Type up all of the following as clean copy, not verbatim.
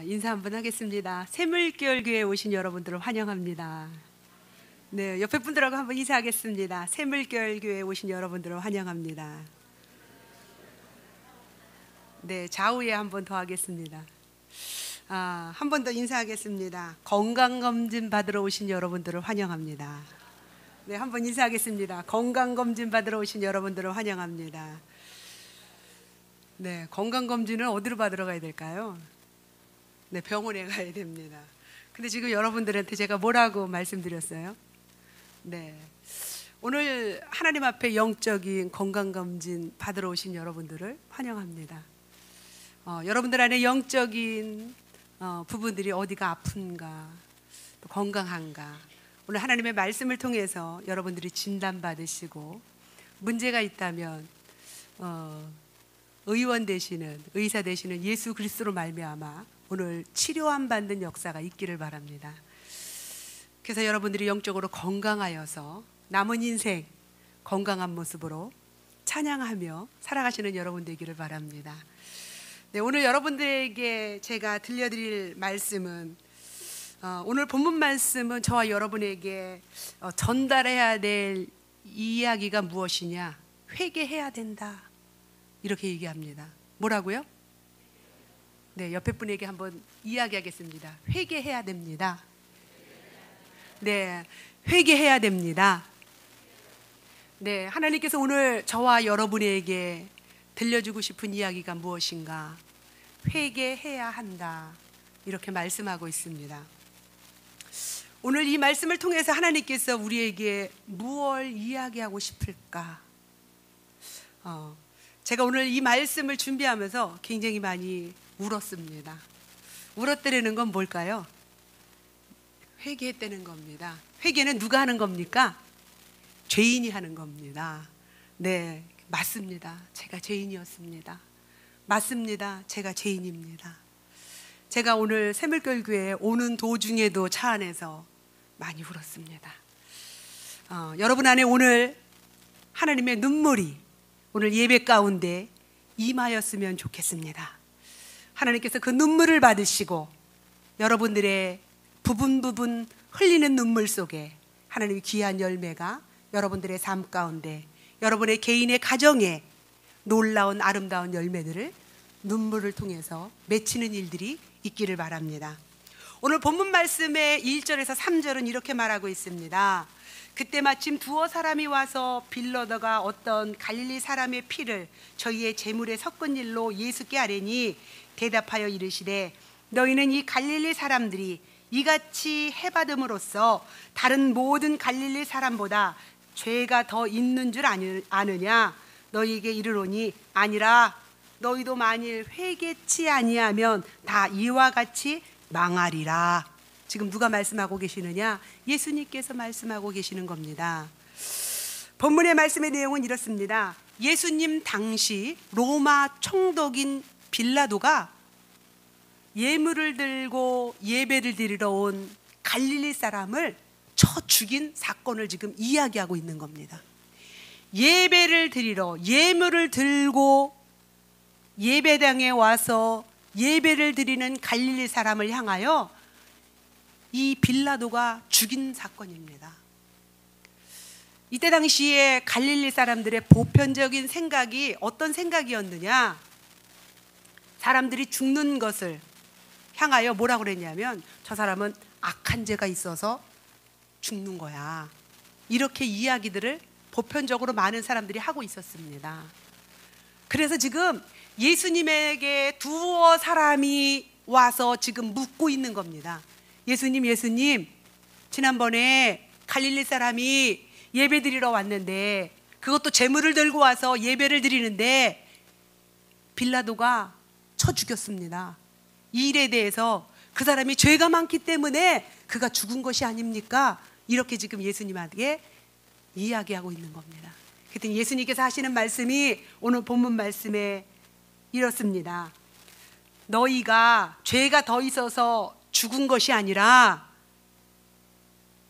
인사 한번 하겠습니다. 샘물교회에 오신 여러분들을 환영합니다. 네, 옆에 분들하고 한번 인사하겠습니다. 샘물교회에 오신 여러분들을 환영합니다. 네, 좌우에 한번 더 하겠습니다. 한 번 더 인사하겠습니다. 건강검진 받으러 오신 여러분들을 환영합니다. 네, 한번 인사하겠습니다. 건강검진 받으러 오신 여러분들을 환영합니다. 네, 건강검진은 어디로 받으러 가야 될까요? 네, 병원에 가야 됩니다. 근데 지금 여러분들한테 제가 뭐라고 말씀드렸어요? 네, 오늘 하나님 앞에 영적인 건강검진 받으러 오신 여러분들을 환영합니다. 여러분들 안에 영적인 부분들이 어디가 아픈가, 또 건강한가, 오늘 하나님의 말씀을 통해서 여러분들이 진단받으시고 문제가 있다면 의원 되시는, 의사 되시는 예수 그리스도로 말미암아 오늘 치료함 받는 역사가 있기를 바랍니다. 그래서 여러분들이 영적으로 건강하여서 남은 인생 건강한 모습으로 찬양하며 살아가시는 여러분 되기를 바랍니다. 네, 오늘 여러분들에게 제가 들려드릴 말씀은 오늘 본문 말씀은 저와 여러분에게 전달해야 될 이야기가 무엇이냐? 회개해야 된다, 이렇게 얘기합니다. 뭐라고요? 네, 옆에 분에게 한번 이야기하겠습니다. 회개해야 됩니다. 네, 회개해야 됩니다. 네, 하나님께서 오늘 저와 여러분에게 들려주고 싶은 이야기가 무엇인가? 회개해야 한다, 이렇게 말씀하고 있습니다. 오늘 이 말씀을 통해서 하나님께서 우리에게 무엇을 이야기하고 싶을까? 제가 오늘 이 말씀을 준비하면서 굉장히 많이 울었습니다. 울었다는 건 뭘까요? 회개했다는 겁니다. 회개는 누가 하는 겁니까? 죄인이 하는 겁니다. 네, 맞습니다. 제가 죄인이었습니다. 맞습니다. 제가 죄인입니다. 제가 오늘 샘물교회에 오는 도중에도 차 안에서 많이 울었습니다. 여러분 안에 오늘 하나님의 눈물이 오늘 예배 가운데 임하였으면 좋겠습니다. 하나님께서 그 눈물을 받으시고 여러분들의 부분 흘리는 눈물 속에 하나님의 귀한 열매가 여러분들의 삶 가운데, 여러분의 개인의 가정에 놀라운 아름다운 열매들을 눈물을 통해서 맺히는 일들이 있기를 바랍니다. 오늘 본문 말씀의 1절에서 3절은 이렇게 말하고 있습니다. 그때 마침 두어 사람이 와서 빌라도가 어떤 갈릴리 사람의 피를 저희의 제물에 섞은 일로 예수께 아뢰니 대답하여 이르시되, 너희는 이 갈릴리 사람들이 이같이 해받음으로써 다른 모든 갈릴리 사람보다 죄가 더 있는 줄 아느냐? 너희에게 이르노니 아니라 너희도 만일 회개치 아니하면 다 이와 같이 망하리라. 지금 누가 말씀하고 계시느냐? 예수님께서 말씀하고 계시는 겁니다. 본문의 말씀의 내용은 이렇습니다. 예수님 당시 로마 총독인 빌라도가 예물을 들고 예배를 드리러 온 갈릴리 사람을 쳐 죽인 사건을 지금 이야기하고 있는 겁니다. 예배를 드리러, 예물을 들고 예배당에 와서 예배를 드리는 갈릴리 사람을 향하여 이 빌라도가 죽인 사건입니다. 이때 당시에 갈릴리 사람들의 보편적인 생각이 어떤 생각이었느냐? 사람들이 죽는 것을 향하여 뭐라고 그랬냐면, 저 사람은 악한 죄가 있어서 죽는 거야, 이렇게 이야기들을 보편적으로 많은 사람들이 하고 있었습니다. 그래서 지금 예수님에게 두어 사람이 와서 지금 묻고 있는 겁니다. 예수님, 지난번에 갈릴리 사람이 예배 드리러 왔는데, 그것도 제물을 들고 와서 예배를 드리는데 빌라도가 쳐 죽였습니다. 이 일에 대해서 그 사람이 죄가 많기 때문에 그가 죽은 것이 아닙니까? 이렇게 지금 예수님에게 이야기하고 있는 겁니다. 그랬더니 예수님께서 하시는 말씀이 오늘 본문 말씀에 이렇습니다. 너희가 죄가 더 있어서 죽은 것이 아니라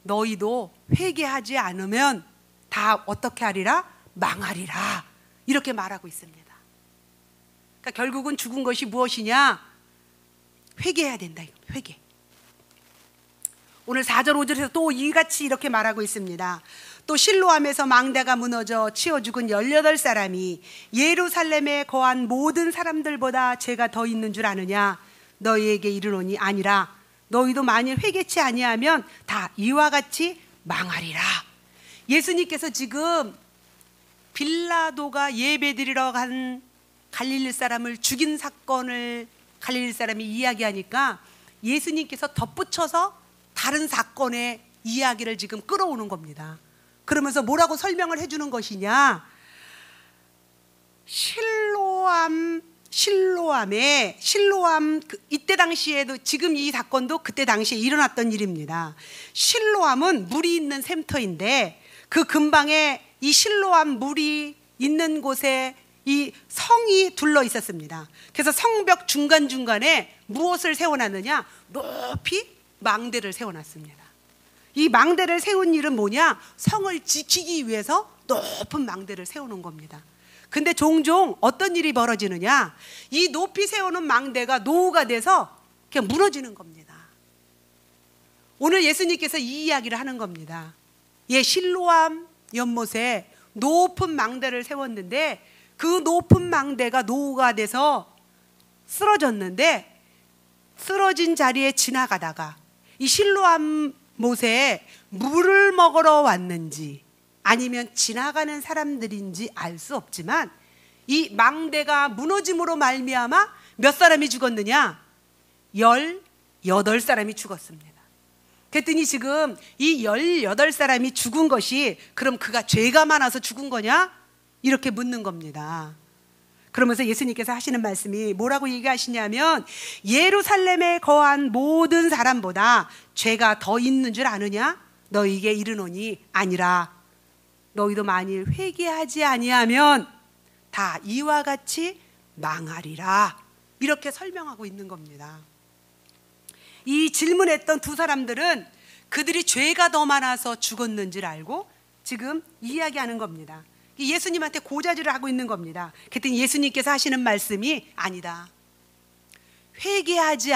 너희도 회개하지 않으면 다 어떻게 하리라? 망하리라. 이렇게 말하고 있습니다. 그러니까 결국은 죽은 것이 무엇이냐? 회개해야 된다. 회개. 오늘 4절 5절에서 또 이같이 이렇게 말하고 있습니다. 또 실로암에서 망대가 무너져 치어 죽은 18사람이 예루살렘에 거한 모든 사람들보다 죄가 더 있는 줄 아느냐? 너희에게 이르노니 아니라 너희도 만일 회개치 아니하면 다 이와 같이 망하리라. 예수님께서 지금 빌라도가 예배드리러 간 갈릴리 사람을 죽인 사건을 갈릴리 사람이 이야기하니까 예수님께서 덧붙여서 다른 사건의 이야기를 지금 끌어오는 겁니다. 그러면서 뭐라고 설명을 해주는 것이냐? 실로암 이때 당시에도 지금 이 사건도 그때 당시에 일어났던 일입니다. 실로암은 물이 있는 샘터인데 그 근방에 이 실로암 물이 있는 곳에 이 성이 둘러 있었습니다. 그래서 성벽 중간중간에 무엇을 세워놨느냐? 높이 망대를 세워놨습니다. 이 망대를 세운 일은 뭐냐? 성을 지키기 위해서 높은 망대를 세우는 겁니다. 근데 종종 어떤 일이 벌어지느냐? 이 높이 세우는 망대가 노후가 돼서 그냥 무너지는 겁니다. 오늘 예수님께서 이 이야기를 하는 겁니다. 실로암 연못에 높은 망대를 세웠는데 그 높은 망대가 노후가 돼서 쓰러졌는데 쓰러진 자리에 지나가다가 이 실로암 못에 물을 먹으러 왔는지 아니면 지나가는 사람들인지 알 수 없지만 이 망대가 무너짐으로 말미암아 몇 사람이 죽었느냐? 18사람이 죽었습니다. 그랬더니 지금 이 18사람이 죽은 것이 그럼 그가 죄가 많아서 죽은 거냐? 이렇게 묻는 겁니다. 그러면서 예수님께서 하시는 말씀이 뭐라고 얘기하시냐면 예루살렘에 거한 모든 사람보다 죄가 더 있는 줄 아느냐? 너희에게 이르노니 아니라 너희도 만일 회개하지 아니하면 다 이와 같이 망하리라. 이렇게 설명하고 있는 겁니다. 이 질문했던 두 사람들은 그들이 죄가 더 많아서 죽었는지를 알고 지금 이야기하는 겁니다. 예수님한테 고자질을 하고 있는 겁니다. 그랬더니 예수님께서 하시는 말씀이 아니다. 회개하지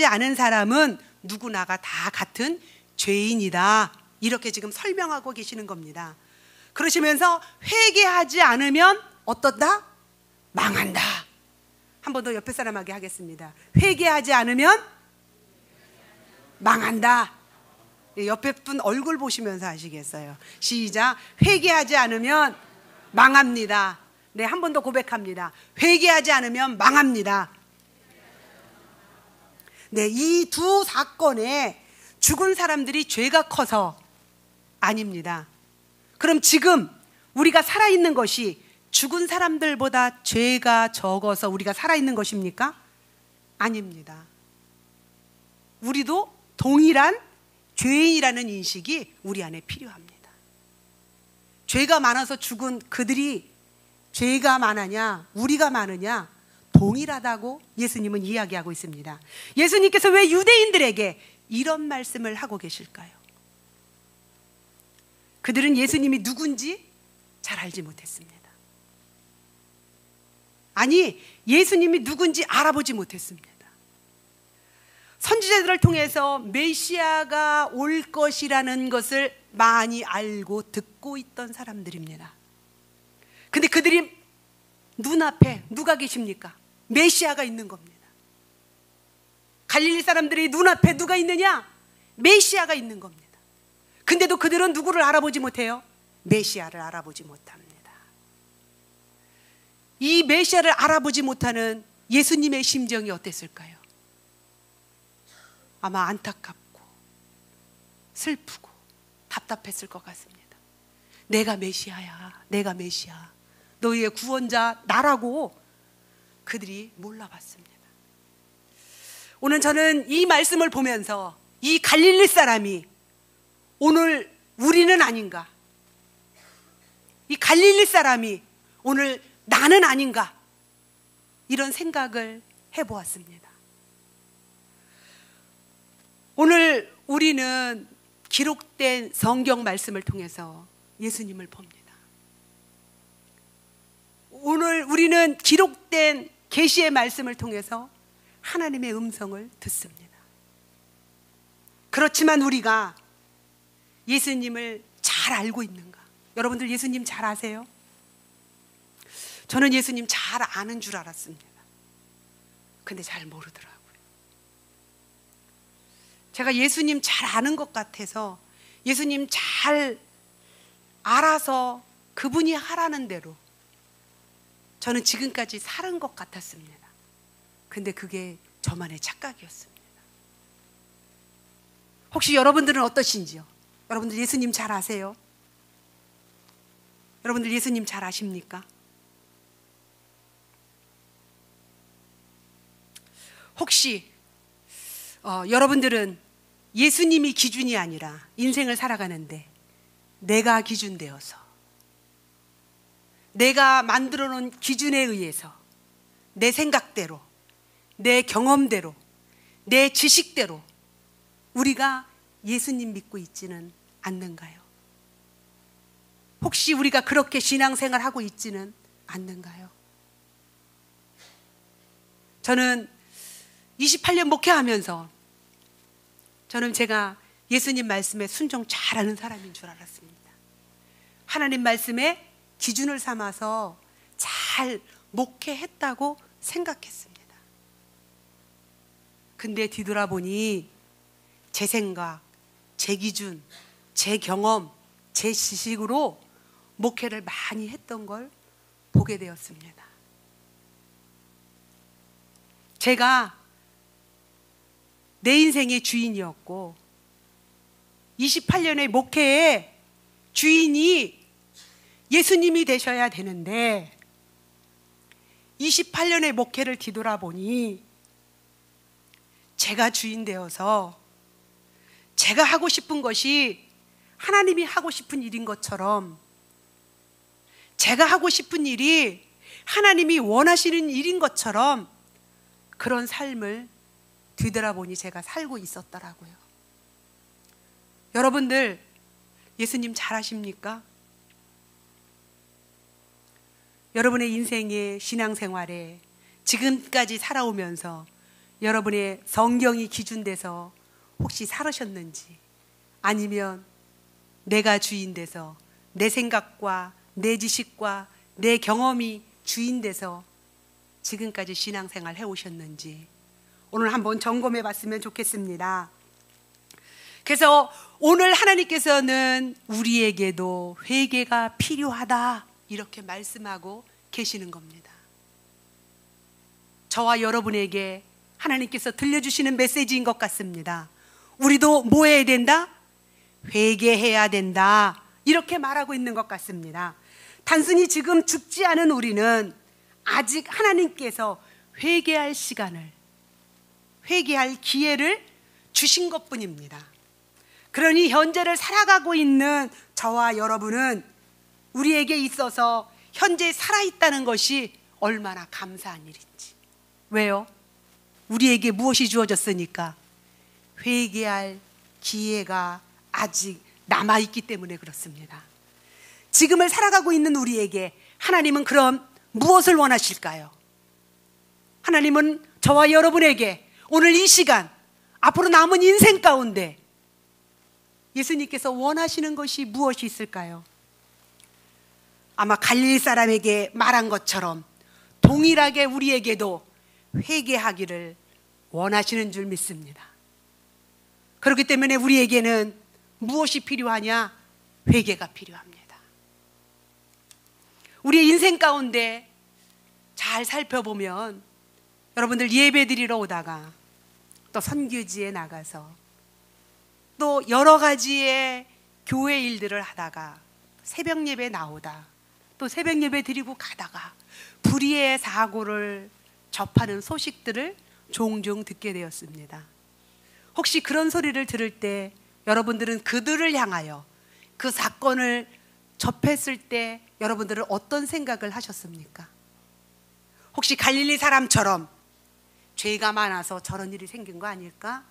않은 사람은 누구나가 다 같은 죄인이다. 이렇게 지금 설명하고 계시는 겁니다. 그러시면서 회개하지 않으면 어떻다? 망한다. 한 번 더 옆에 사람에게 하겠습니다. 회개하지 않으면 망한다. 옆에 분 얼굴 보시면서 하시겠어요? 시작. 회개하지 않으면 망합니다. 네, 한 번 더 고백합니다. 회개하지 않으면 망합니다. 네, 이 두 사건에 죽은 사람들이 죄가 커서 아닙니다. 그럼 지금 우리가 살아있는 것이 죽은 사람들보다 죄가 적어서 우리가 살아있는 것입니까? 아닙니다. 우리도 동일한 죄인이라는 인식이 우리 안에 필요합니다. 죄가 많아서 죽은 그들이 죄가 많으냐 우리가 많으냐 동일하다고 예수님은 이야기하고 있습니다. 예수님께서 왜 유대인들에게 이런 말씀을 하고 계실까요? 그들은 예수님이 누군지 잘 알지 못했습니다. 아니, 예수님이 누군지 알아보지 못했습니다. 선지자들을 통해서 메시아가 올 것이라는 것을 많이 알고 듣고 있던 사람들입니다. 근데 그들이 눈앞에 누가 계십니까? 메시아가 있는 겁니다. 갈릴리 사람들이 눈앞에 누가 있느냐? 메시아가 있는 겁니다. 근데도 그들은 누구를 알아보지 못해요? 메시아를 알아보지 못합니다. 이 메시아를 알아보지 못하는 예수님의 심정이 어땠을까요? 아마 안타깝고 슬프고 답답했을 것 같습니다. 내가 메시아야, 내가 메시아, 너희의 구원자 나라고 그들이 몰라봤습니다. 오늘 저는 이 말씀을 보면서 이 갈릴리 사람이 오늘 우리는 아닌가, 이 갈릴리 사람이 오늘 나는 아닌가, 이런 생각을 해보았습니다. 오늘 우리는 기록된 성경 말씀을 통해서 예수님을 봅니다. 오늘 우리는 기록된 계시의 말씀을 통해서 하나님의 음성을 듣습니다. 그렇지만 우리가 예수님을 잘 알고 있는가? 여러분들 예수님 잘 아세요? 저는 예수님 잘 아는 줄 알았습니다. 근데 잘 모르더라고요. 제가 예수님 잘 아는 것 같아서 예수님 잘 알아서 그분이 하라는 대로 저는 지금까지 살은 것 같았습니다. 근데 그게 저만의 착각이었습니다. 혹시 여러분들은 어떠신지요? 여러분들 예수님 잘 아세요? 여러분들 예수님 잘 아십니까? 혹시 여러분들은 예수님이 기준이 아니라 인생을 살아가는데 내가 기준 되어서 내가 만들어 놓은 기준에 의해서 내 생각대로 내 경험대로 내 지식대로 우리가 예수님 믿고 있지는 않는가요? 혹시 우리가 그렇게 신앙생활 하고 있지는 않는가요? 저는 28년 목회하면서 저는 제가 예수님 말씀에 순종 잘하는 사람인 줄 알았습니다. 하나님 말씀에 기준을 삼아서 잘 목회했다고 생각했습니다. 근데 뒤돌아보니 제 생각, 제 기준, 제 경험, 제 지식으로 목회를 많이 했던 걸 보게 되었습니다. 제가 내 인생의 주인이었고 28년의 목회의 주인이 예수님이 되셔야 되는데 28년의 목회를 뒤돌아보니 제가 주인 되어서 제가 하고 싶은 것이 하나님이 하고 싶은 일인 것처럼 제가 하고 싶은 일이 하나님이 원하시는 일인 것처럼 그런 삶을 뒤돌아보니 제가 살고 있었더라고요. 여러분들 예수님 잘 아십니까? 여러분의 인생의 신앙생활에 지금까지 살아오면서 여러분의 성경이 기준돼서 혹시 살으셨는지 아니면 내가 주인 돼서 내 생각과 내 지식과 내 경험이 주인 돼서 지금까지 신앙생활 해오셨는지 오늘 한번 점검해 봤으면 좋겠습니다. 그래서 오늘 하나님께서는 우리에게도 회개가 필요하다 이렇게 말씀하고 계시는 겁니다. 저와 여러분에게 하나님께서 들려주시는 메시지인 것 같습니다. 우리도 뭐 해야 된다? 회개해야 된다 이렇게 말하고 있는 것 같습니다. 단순히 지금 죽지 않은 우리는 아직 하나님께서 회개할 시간을 회개할 기회를 주신 것뿐입니다. 그러니 현재를 살아가고 있는 저와 여러분은 우리에게 있어서 현재 살아있다는 것이 얼마나 감사한 일인지. 왜요? 우리에게 무엇이 주어졌으니까? 회개할 기회가 아직 남아있기 때문에 그렇습니다. 지금을 살아가고 있는 우리에게 하나님은 그럼 무엇을 원하실까요? 하나님은 저와 여러분에게 오늘 이 시간 앞으로 남은 인생 가운데 예수님께서 원하시는 것이 무엇이 있을까요? 아마 갈릴리 사람에게 말한 것처럼 동일하게 우리에게도 회개하기를 원하시는 줄 믿습니다. 그렇기 때문에 우리에게는 무엇이 필요하냐? 회개가 필요합니다. 우리의 인생 가운데 잘 살펴보면 여러분들 예배 드리러 오다가 또 선교지에 나가서 또 여러 가지의 교회 일들을 하다가 새벽 예배 나오다 또 새벽 예배 드리고 가다가 불의의 사고를 접하는 소식들을 종종 듣게 되었습니다. 혹시 그런 소리를 들을 때 여러분들은 그들을 향하여 그 사건을 접했을 때 여러분들은 어떤 생각을 하셨습니까? 혹시 갈릴리 사람처럼 죄가 많아서 저런 일이 생긴 거 아닐까?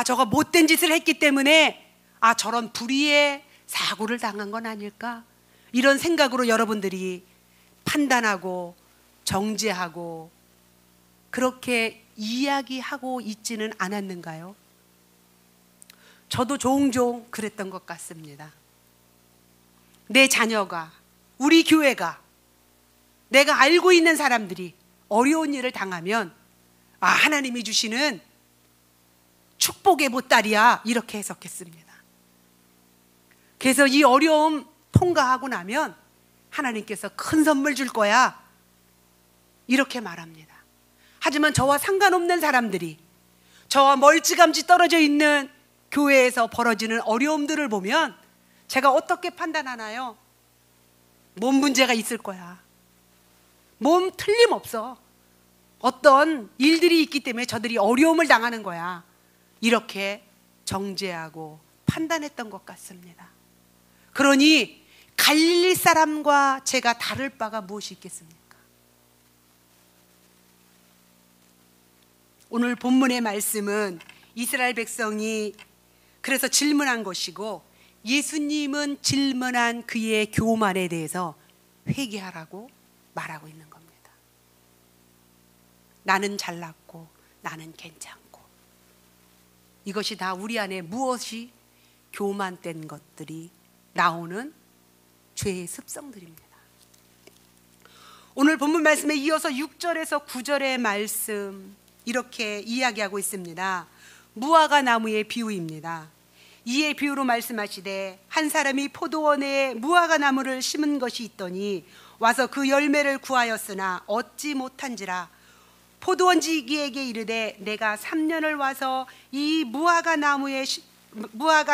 저거 못된 짓을 했기 때문에 저런 불의의 사고를 당한 건 아닐까? 이런 생각으로 여러분들이 판단하고 정죄하고 그렇게 이야기하고 있지는 않았는가요? 저도 종종 그랬던 것 같습니다. 내 자녀가, 우리 교회가, 내가 알고 있는 사람들이 어려운 일을 당하면 하나님이 주시는 축복의 보따리야, 이렇게 해석했습니다. 그래서 이 어려움 통과하고 나면 하나님께서 큰 선물 줄 거야, 이렇게 말합니다. 하지만 저와 상관없는 사람들이, 저와 멀찌감치 떨어져 있는 교회에서 벌어지는 어려움들을 보면 제가 어떻게 판단하나요? 몸 문제가 있을 거야. 몸 틀림없어. 어떤 일들이 있기 때문에 저들이 어려움을 당하는 거야. 이렇게 정죄하고 판단했던 것 같습니다. 그러니 갈릴리 사람과 제가 다를 바가 무엇이 있겠습니까? 오늘 본문의 말씀은 이스라엘 백성이 그래서 질문한 것이고, 예수님은 질문한 그의 교만에 대해서 회개하라고 말하고 있는 겁니다. 나는 잘났고 나는 괜찮고, 이것이 다 우리 안에 무엇이 교만된 것들이 나오는 죄의 습성들입니다. 오늘 본문 말씀에 이어서 6절에서 9절의 말씀 이렇게 이야기하고 있습니다. 무화과 나무의 비유입니다. 이에 비유로 말씀하시되 한 사람이 포도원에 무화과 나무를 심은 것이 있더니 와서 그 열매를 구하였으나 얻지 못한지라. 포도원지기에게 이르되 내가 3년을 와서 이 무화과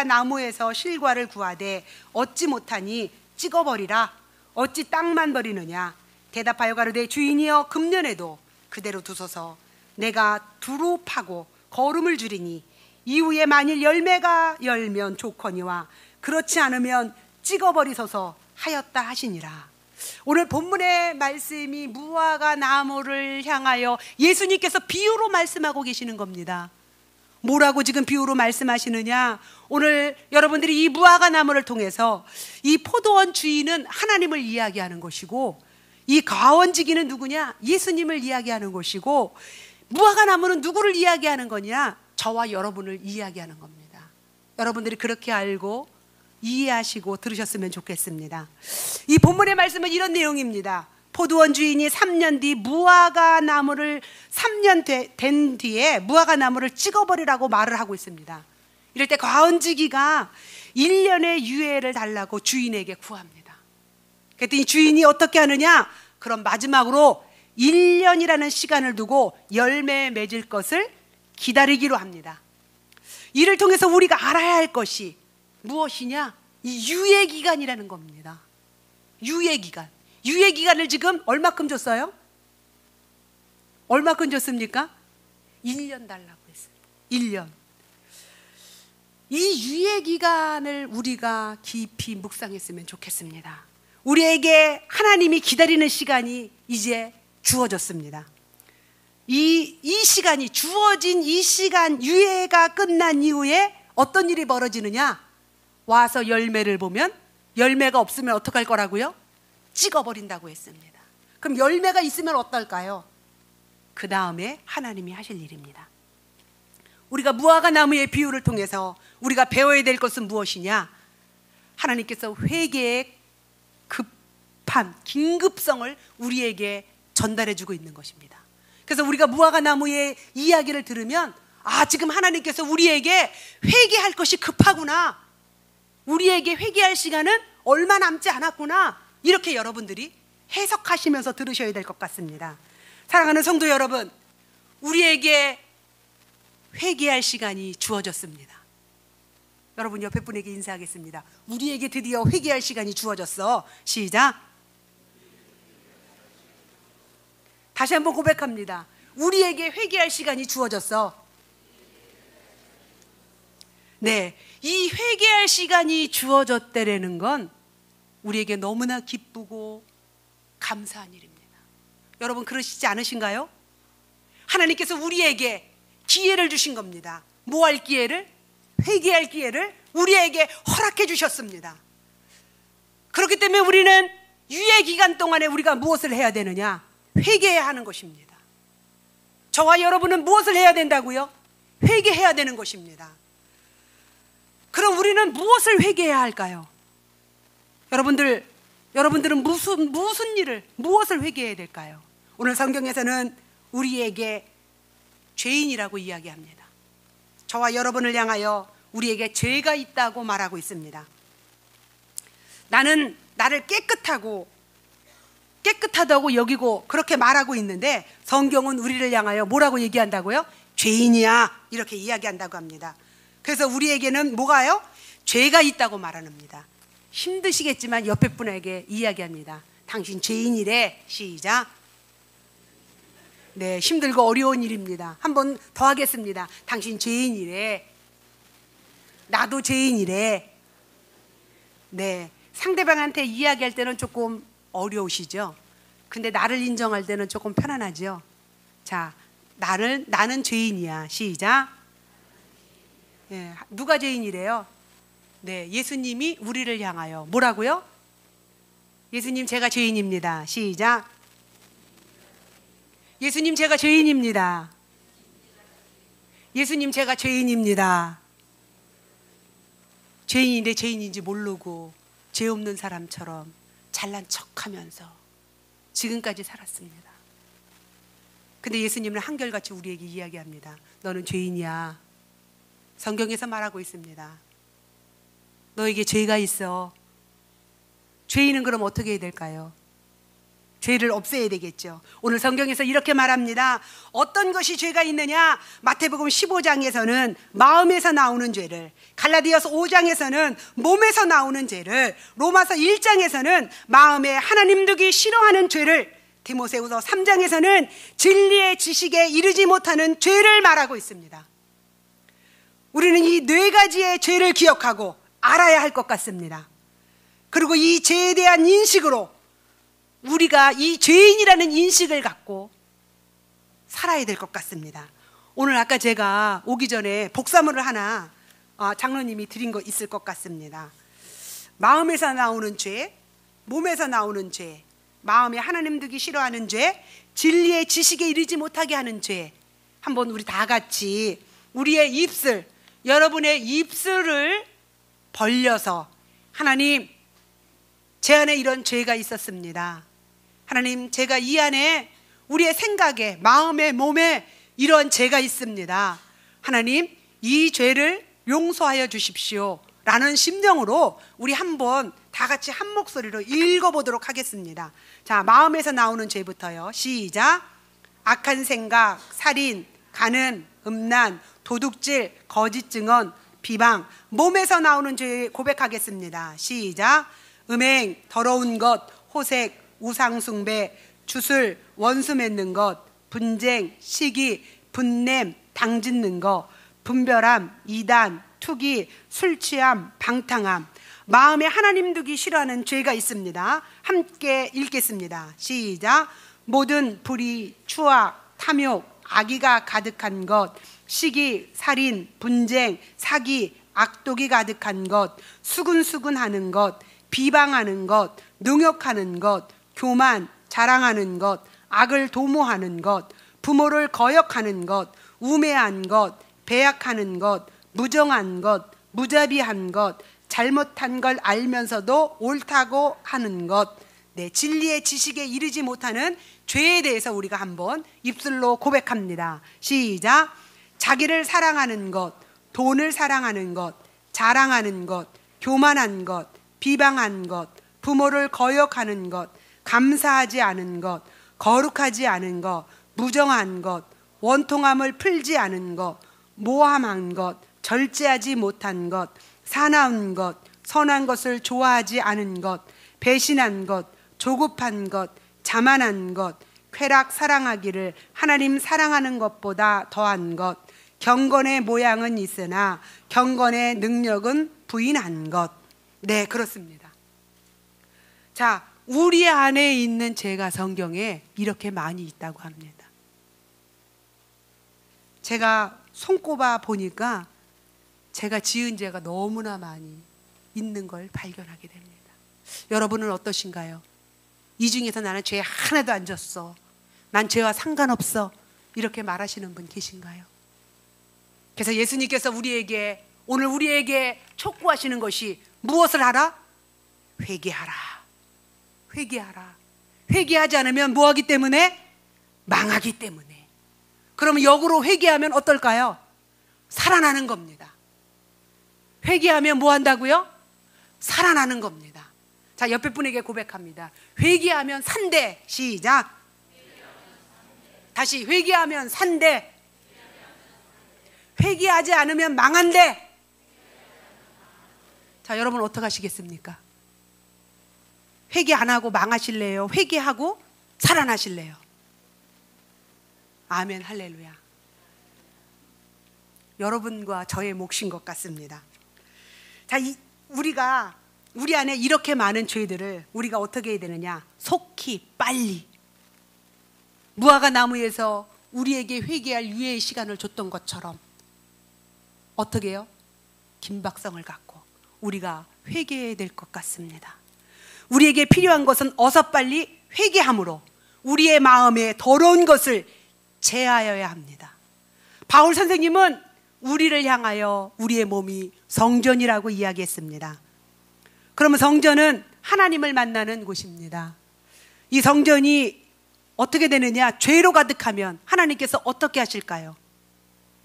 나무에서 실과를 구하되 얻지 못하니 찍어버리라. 어찌 땅만 버리느냐. 대답하여 가로되 주인이여 금년에도 그대로 두소서. 내가 두루 파고 거름을 주리니 이후에 만일 열매가 열면 좋거니와 그렇지 않으면 찍어버리소서 하였다 하시니라. 오늘 본문의 말씀이 무화과 나무를 향하여 예수님께서 비유로 말씀하고 계시는 겁니다. 뭐라고 지금 비유로 말씀하시느냐? 오늘 여러분들이 이 무화과 나무를 통해서 이 포도원 주인은 하나님을 이야기하는 것이고, 이 과원지기는 누구냐? 예수님을 이야기하는 것이고, 무화과 나무는 누구를 이야기하는 거냐? 저와 여러분을 이야기하는 겁니다. 여러분들이 그렇게 알고 이해하시고 들으셨으면 좋겠습니다. 이 본문의 말씀은 이런 내용입니다. 포도원 주인이 3년 뒤 무화과 나무를 3년 된 뒤에 무화과 나무를 찍어버리라고 말을 하고 있습니다. 이럴 때 과원지기가 1년의 유예를 달라고 주인에게 구합니다. 그랬더니 주인이 어떻게 하느냐? 그럼 마지막으로 1년이라는 시간을 두고 열매 맺을 것을 기다리기로 합니다. 이를 통해서 우리가 알아야 할 것이 무엇이냐? 이 유예기간이라는 겁니다. 유예기간. 유예기간을 지금 얼마큼 줬어요? 얼마큼 줬습니까? 1년 달라고 했어요. 1년. 이 유예기간을 우리가 깊이 묵상했으면 좋겠습니다. 우리에게 하나님이 기다리는 시간이 이제 주어졌습니다. 이 시간이 주어진 이 시간, 유예가 끝난 이후에 어떤 일이 벌어지느냐? 와서 열매를 보면 열매가 없으면 어떡할 거라고요? 찍어버린다고 했습니다. 그럼 열매가 있으면 어떨까요? 그 다음에 하나님이 하실 일입니다. 우리가 무화과 나무의 비유를 통해서 우리가 배워야 될 것은 무엇이냐? 하나님께서 회개의 급한 긴급성을 우리에게 전달해주고 있는 것입니다. 그래서 우리가 무화과 나무의 이야기를 들으면 지금 하나님께서 우리에게 회개할 것이 급하구나, 우리에게 회개할 시간은 얼마 남지 않았구나, 이렇게 여러분들이 해석하시면서 들으셔야 될 것 같습니다. 사랑하는 성도 여러분, 우리에게 회개할 시간이 주어졌습니다. 여러분 옆에 분에게 인사하겠습니다. 우리에게 드디어 회개할 시간이 주어졌어. 시작. 다시 한번 고백합니다. 우리에게 회개할 시간이 주어졌어. 네, 이 회개할 시간이 주어졌다라는 건 우리에게 너무나 기쁘고 감사한 일입니다. 여러분 그러시지 않으신가요? 하나님께서 우리에게 기회를 주신 겁니다. 뭐 할 기회를? 회개할 기회를 우리에게 허락해 주셨습니다. 그렇기 때문에 우리는 유예 기간 동안에 우리가 무엇을 해야 되느냐? 회개해야 하는 것입니다. 저와 여러분은 무엇을 해야 된다고요? 회개해야 되는 것입니다. 그럼 우리는 무엇을 회개해야 할까요? 여러분들은 무엇을 회개해야 될까요? 오늘 성경에서는 우리에게 죄인이라고 이야기합니다. 저와 여러분을 향하여 우리에게 죄가 있다고 말하고 있습니다. 나는 나를 깨끗하다고 여기고 그렇게 말하고 있는데 성경은 우리를 향하여 뭐라고 얘기한다고요? 죄인이야, 이렇게 이야기한다고 합니다. 그래서 우리에게는 뭐가요? 죄가 있다고 말합니다. 힘드시겠지만 옆에 분에게 이야기합니다. 당신 죄인이래. 시작. 네, 힘들고 어려운 일입니다. 한 번 더 하겠습니다. 당신 죄인이래. 나도 죄인이래. 네, 상대방한테 이야기할 때는 조금 어려우시죠? 근데 나를 인정할 때는 조금 편안하죠? 자, 나는 죄인이야. 시작. 네, 누가 죄인이래요? 네, 예수님이 우리를 향하여 뭐라고요? 예수님, 제가 죄인입니다. 시작. 예수님, 제가 죄인입니다. 예수님, 제가 죄인입니다. 죄인인데 죄인인지 모르고 죄 없는 사람처럼 잘난 척하면서 지금까지 살았습니다. 근데 예수님은 한결같이 우리에게 이야기합니다. 너는 죄인이야. 성경에서 말하고 있습니다. 너에게 죄가 있어. 죄인은 그럼 어떻게 해야 될까요? 죄를 없애야 되겠죠. 오늘 성경에서 이렇게 말합니다. 어떤 것이 죄가 있느냐? 마태복음 15장에서는 마음에서 나오는 죄를, 갈라디아서 5장에서는 몸에서 나오는 죄를, 로마서 1장에서는 마음에 하나님 두기 싫어하는 죄를, 디모데후서 3장에서는 진리의 지식에 이르지 못하는 죄를 말하고 있습니다. 우리는 이 네 가지의 죄를 기억하고 알아야 할 것 같습니다. 그리고 이 죄에 대한 인식으로 우리가 이 죄인이라는 인식을 갖고 살아야 될 것 같습니다. 오늘 아까 제가 오기 전에 복사물을 하나 장로님이 드린 거 있을 것 같습니다. 마음에서 나오는 죄, 몸에서 나오는 죄, 마음에 하나님 두기 싫어하는 죄, 진리의 지식에 이르지 못하게 하는 죄. 한번 우리 다 같이 우리의 입술, 여러분의 입술을 벌려서 하나님, 제 안에 이런 죄가 있었습니다. 하나님, 제가 이 안에 우리의 생각에, 마음에, 몸에 이런 죄가 있습니다. 하나님, 이 죄를 용서하여 주십시오 라는 심정으로 우리 한번 다 같이 한 목소리로 읽어보도록 하겠습니다. 자, 마음에서 나오는 죄부터요. 시작. 악한 생각, 살인, 간음, 음란, 도둑질, 거짓 증언, 비방. 몸에서 나오는 죄 고백하겠습니다. 시작. 음행, 더러운 것, 호색, 우상숭배, 주술, 원수 맺는 것, 분쟁, 시기, 분냄, 당짓는 것, 분별함, 이단, 투기, 술취함, 방탕함. 마음에 하나님 두기 싫어하는 죄가 있습니다. 함께 읽겠습니다. 시작. 모든 불의, 추악, 탐욕, 악의가 가득한 것, 시기, 살인, 분쟁, 사기, 악독이 가득한 것, 수근수근하는 것, 비방하는 것, 능욕하는 것, 교만, 자랑하는 것, 악을 도모하는 것, 부모를 거역하는 것, 우매한 것, 배약하는 것, 무정한 것, 무자비한 것, 잘못한 걸 알면서도 옳다고 하는 것. 네, 진리의 지식에 이르지 못하는 죄에 대해서 우리가 한번 입술로 고백합니다. 시작. 자기를 사랑하는 것, 돈을 사랑하는 것, 자랑하는 것, 교만한 것, 비방한 것, 부모를 거역하는 것, 감사하지 않은 것, 거룩하지 않은 것, 무정한 것, 원통함을 풀지 않은 것, 모함한 것, 절제하지 못한 것, 사나운 것, 선한 것을 좋아하지 않은 것, 배신한 것, 조급한 것, 자만한 것, 쾌락 사랑하기를 하나님 사랑하는 것보다 더한 것, 경건의 모양은 있으나 경건의 능력은 부인한 것. 네, 그렇습니다. 자, 우리 안에 있는 죄가 성경에 이렇게 많이 있다고 합니다. 제가 손꼽아 보니까 제가 지은 죄가 너무나 많이 있는 걸 발견하게 됩니다. 여러분은 어떠신가요? 이 중에서 나는 죄 하나도 안 졌어, 난 죄와 상관없어. 이렇게 말하시는 분 계신가요? 그래서 예수님께서 오늘 우리에게 촉구하시는 것이 무엇을 하라? 회개하라. 회개하라. 회개하지 않으면 뭐하기 때문에? 망하기 때문에. 그러면 역으로 회개하면 어떨까요? 살아나는 겁니다. 회개하면 뭐 한다고요? 살아나는 겁니다. 자, 옆에 분에게 고백합니다. 회개하면 산대. 시작. 다시 회개하면 산대. 회개하지 않으면 망한대. 자, 여러분 어떻게 하시겠습니까? 회개 안 하고 망하실래요? 회개하고 살아나실래요? 아멘, 할렐루야. 여러분과 저의 몫인 것 같습니다. 자, 우리 안에 이렇게 많은 죄들을 우리가 어떻게 해야 되느냐? 속히 빨리. 무화과 나무에서 우리에게 회개할 유예의 시간을 줬던 것처럼 어떻게 해요? 긴박성을 갖고 우리가 회개해야 될 것 같습니다. 우리에게 필요한 것은 어서 빨리 회개함으로 우리의 마음에 더러운 것을 제하여야 합니다. 바울 선생님은 우리를 향하여 우리의 몸이 성전이라고 이야기했습니다. 그러면 성전은 하나님을 만나는 곳입니다. 이 성전이 어떻게 되느냐? 죄로 가득하면 하나님께서 어떻게 하실까요?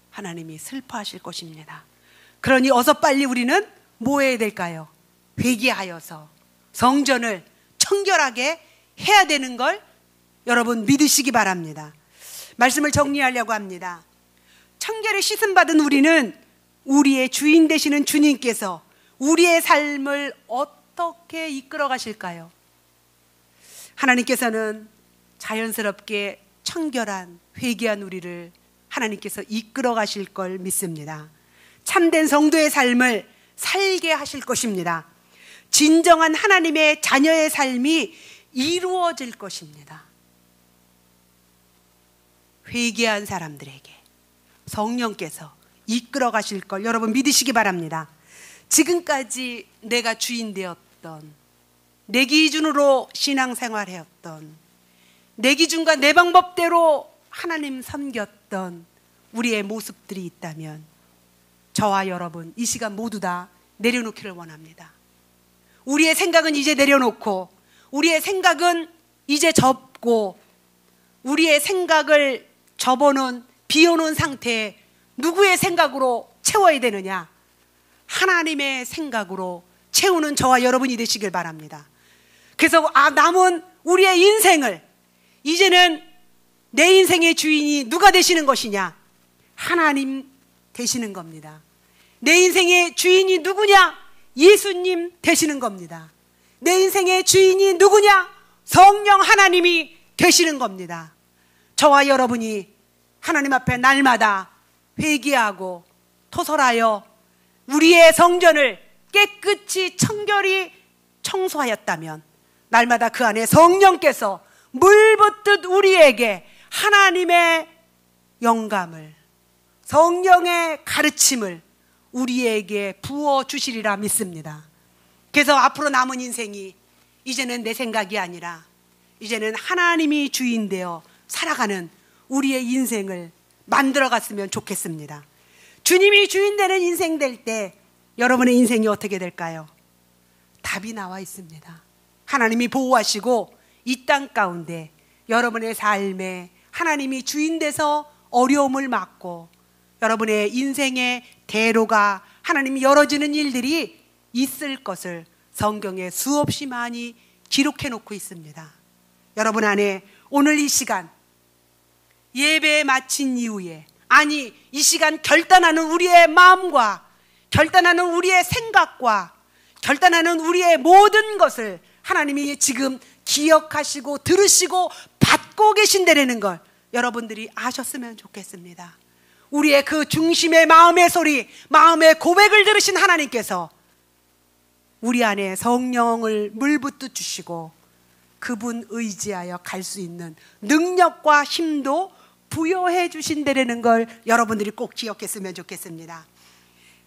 하나님이 슬퍼하실 것입니다. 그러니 어서 빨리 우리는 뭐 해야 될까요? 회개하여서 성전을 청결하게 해야 되는 걸 여러분 믿으시기 바랍니다. 말씀을 정리하려고 합니다. 청결에 씻음받은 우리는 우리의 주인 되시는 주님께서 우리의 삶을 어떻게 이끌어 가실까요? 하나님께서는 자연스럽게 청결한 회개한 우리를 하나님께서 이끌어 가실 걸 믿습니다. 참된 성도의 삶을 살게 하실 것입니다. 진정한 하나님의 자녀의 삶이 이루어질 것입니다. 회개한 사람들에게 성령께서 이끌어 가실 걸 여러분 믿으시기 바랍니다. 지금까지 내가 주인 되었던, 내 기준으로 신앙생활해왔던, 내 기준과 내 방법대로 하나님 섬겼던 우리의 모습들이 있다면 저와 여러분 이 시간 모두 다 내려놓기를 원합니다. 우리의 생각은 이제 내려놓고, 우리의 생각은 이제 접고, 우리의 생각을 접어놓은 비워놓은 상태에 누구의 생각으로 채워야 되느냐? 하나님의 생각으로 채우는 저와 여러분이 되시길 바랍니다. 그래서 남은 우리의 인생을, 이제는 내 인생의 주인이 누가 되시는 것이냐? 하나님 되시는 겁니다. 내 인생의 주인이 누구냐? 예수님 되시는 겁니다. 내 인생의 주인이 누구냐? 성령 하나님이 되시는 겁니다. 저와 여러분이 하나님 앞에 날마다 회개하고 토설하여 우리의 성전을 깨끗이 청결히 청소하였다면 날마다 그 안에 성령께서 물붓듯 우리에게 하나님의 영감을, 성령의 가르침을 우리에게 부어주시리라 믿습니다. 그래서 앞으로 남은 인생이 이제는 내 생각이 아니라 이제는 하나님이 주인 되어 살아가는 우리의 인생을 만들어갔으면 좋겠습니다. 주님이 주인 되는 인생 될 때 여러분의 인생이 어떻게 될까요? 답이 나와 있습니다. 하나님이 보호하시고 이 땅 가운데 여러분의 삶에 하나님이 주인 돼서 어려움을 막고 여러분의 인생의 대로가 하나님이 열어지는 일들이 있을 것을 성경에 수없이 많이 기록해 놓고 있습니다. 여러분 안에 오늘 이 시간 예배 마친 이후에, 아니 이 시간 결단하는 우리의 마음과 결단하는 우리의 생각과 결단하는 우리의 모든 것을 하나님이 지금 기억하시고 들으시고 받고 계신다는 걸 여러분들이 아셨으면 좋겠습니다. 우리의 그 중심의 마음의 소리, 마음의 고백을 들으신 하나님께서 우리 안에 성령을 물붓듯 주시고 그분 의지하여 갈 수 있는 능력과 힘도 부여해 주신다는 걸 여러분들이 꼭 기억했으면 좋겠습니다.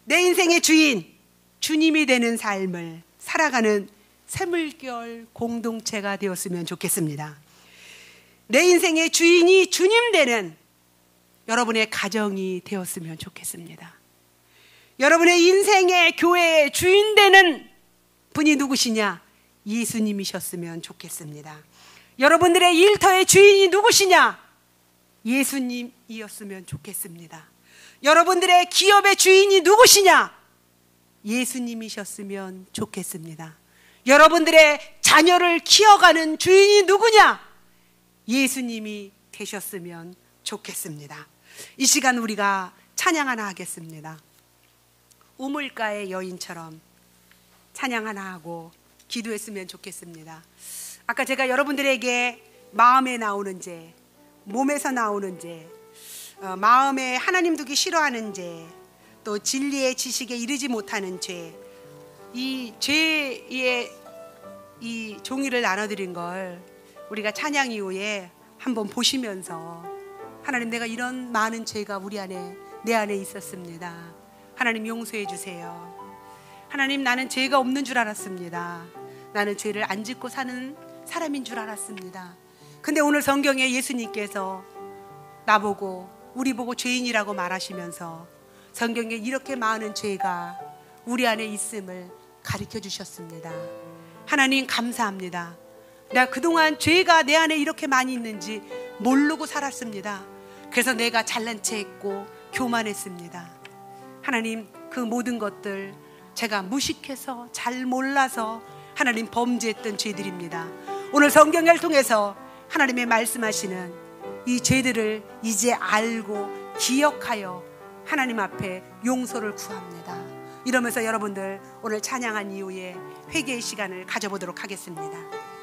내 인생의 주인, 주님이 되는 삶을 살아가는 새물결 공동체가 되었으면 좋겠습니다. 내 인생의 주인이 주님 되는 여러분의 가정이 되었으면 좋겠습니다. 여러분의 인생의 교회의 주인 되는 분이 누구시냐? 예수님이셨으면 좋겠습니다. 여러분들의 일터의 주인이 누구시냐? 예수님이었으면 좋겠습니다. 여러분들의 기업의 주인이 누구시냐? 예수님이셨으면 좋겠습니다. 여러분들의 자녀를 키워가는 주인이 누구냐? 예수님이 되셨으면 좋겠습니다. 이 시간 우리가 찬양 하나 하겠습니다. 우물가의 여인처럼 찬양 하나 하고 기도했으면 좋겠습니다. 아까 제가 여러분들에게 마음에 나오는 죄, 몸에서 나오는 죄, 마음에 하나님 두기 싫어하는 죄, 또 진리의 지식에 이르지 못하는 죄, 이 죄의 이 종이를 나눠드린 걸 우리가 찬양 이후에 한번 보시면서 하나님, 내가 이런 많은 죄가 우리 안에, 내 안에 있었습니다. 하나님 용서해 주세요. 하나님, 나는 죄가 없는 줄 알았습니다. 나는 죄를 안 짓고 사는 사람인 줄 알았습니다. 근데 오늘 성경에 예수님께서 나보고, 우리 보고 죄인이라고 말하시면서 성경에 이렇게 많은 죄가 우리 안에 있음을 가르쳐 주셨습니다. 하나님 감사합니다. 내가 그동안 죄가 내 안에 이렇게 많이 있는지 모르고 살았습니다. 그래서 내가 잘난 체했고 교만했습니다. 하나님, 그 모든 것들 제가 무식해서 잘 몰라서 하나님 범죄했던 죄들입니다. 오늘 성경을 통해서 하나님의 말씀하시는 이 죄들을 이제 알고 기억하여 하나님 앞에 용서를 구합니다. 이러면서 여러분들 오늘 찬양한 이후에 회개의 시간을 가져보도록 하겠습니다.